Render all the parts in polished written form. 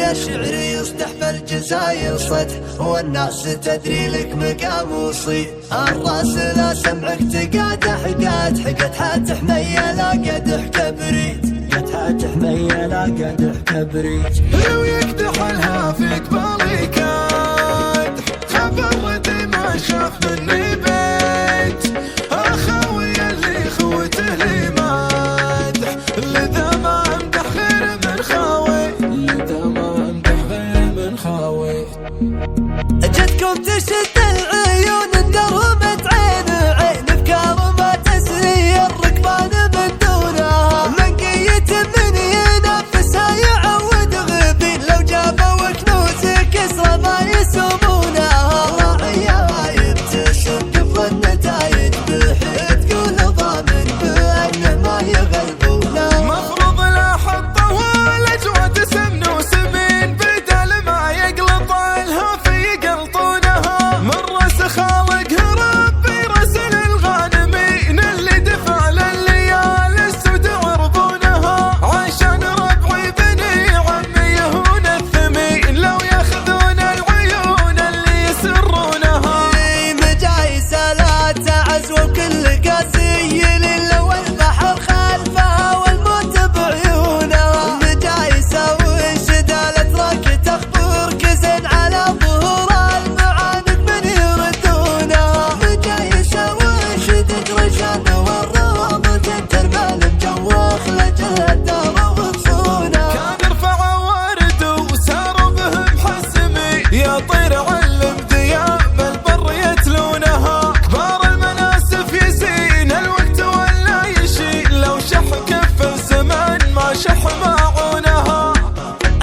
يا شعري يصدح بالجزاير سطح، والناس تدري لك مقام وصي. الراس لا سمعك تقادح قدح حاتح ميلا قدح كبريت، حاتح ميلا قدح كبريت. لو يقدح لها في قبالي كادح، خبر ردي ما شاف مني بيت. اخوي اللي خوته لي مادح، لذا ما امدح غير من خاوي، لذا ما امدح غير من خاوي. جتكم تشد العيون اندرمت عين افكار ما تسري الركبان من دونها. من قيت من ينافسها يعود غبين، لو جابوا كنوز كسرى ما يسمونها. راعية يبتسم قبل النتايج بحيث تقول ضامن بأنه ما يغلبونه. مفروض لا حطه والاجواد سمن وسمين، بدل ما يقلط الهافي يقلطونها. من راس خالقها ربي رسل الغانمين، اللي دفع للليال السود عرضونها. عشان ربعي بني عمي يهون الثمين، لو ياخذون العيون اللي يسرونها. مجايسة لا تعز وكل قاسي لو البحر خلفها والموت بعيونها. مجايسة وانشدة الاتراك تخبر كزن على ظهور المعاند من يردونها. مجايسة وانشدة رجال والروض ترمال مجوخ لجل الدار وغصونها. كان رفع ورد وساروا بهم حسمي، يا طير علم ذياب البر يتلونها. كبار المناسف يزين الوقت ولا يشيل، لو شح كف الزمان ما شح معونها.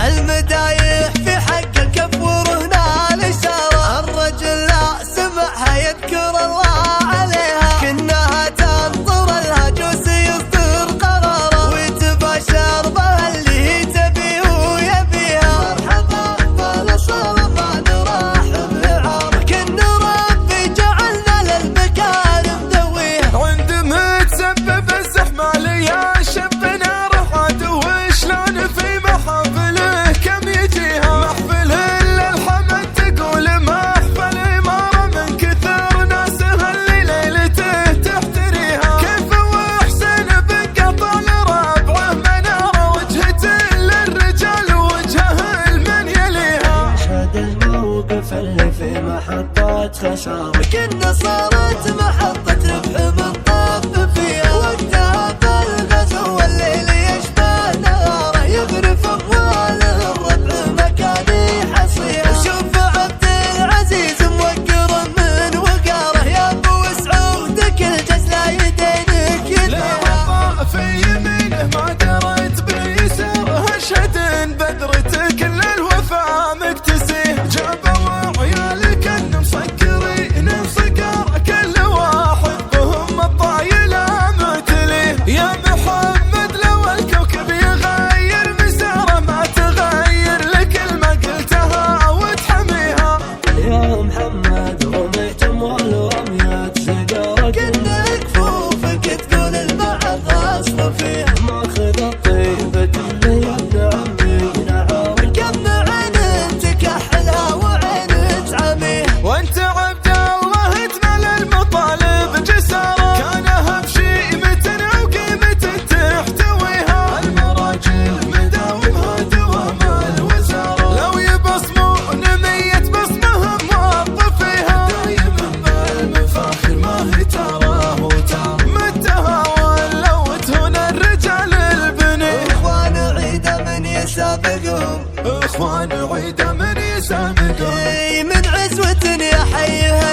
المدايح في حق الكف ورهنا الإشارة، الرجل لا سمعها يذكر الله عليها. كنها تنطر الهجوس يصدر قراره، ويتباشر بها اللي هي تبيه ويبيها. مرحبا بالأصل ما نرحب بعار، كن ربي جعلنا للمكان مدويها. عند متسبب الزحمة ليا شبنا رحاد، وشلون في محفله كم يجيها. محفل الحمد تقول محفل إمارة، من كثر ناسها اللي ليلته تحتريها. كيف وحسين بقطع لربعه مناره، وجهته للرجال وجهه المن يليها. شهد الموقف اللي في محطات خسارة، كنا صارت محطة ربح من طاب فيها. وقتها بالغزو والليل يشبه نهاره، يغرف أمواله الربع مكاني حصيها. وشوف عبد العزيز موقر من وقاره، يا ابو سعودك الجزلة يدينك لا يديها. عطاء في يمينه ما دريت بيساره، اشهد ان بدرته كل الوفا مكتسيه. جابوا عيالك ان مسكرين صقر، كل واحد بهم الطايله معتليه. يا محمد لو الكوكب يغير مساره، ما تغير لك الما قلتها وتحميها. يا محمد رميتم والرميات سيجارة، كنا كفوفك تقول المعذ اصل فيها. ماخذ الطيبة اللي يا ابن عمي نعار، كم عين تكحلها وعين تعميها. وانت عبد الله تنال المطالب جسارة، كان اهم شيء متن وقيمته تحتويها. المراجل مداومها دوام الوزارة، لو يبصمون 100 بصمهم موظفيها. دايما بالمفاخر ما هي تراه وترى، متهاون لو تهون الرجال البني. اخوان عيده من يسابقهم، اخوان عيده من يسابقهم. من عزوة يحييها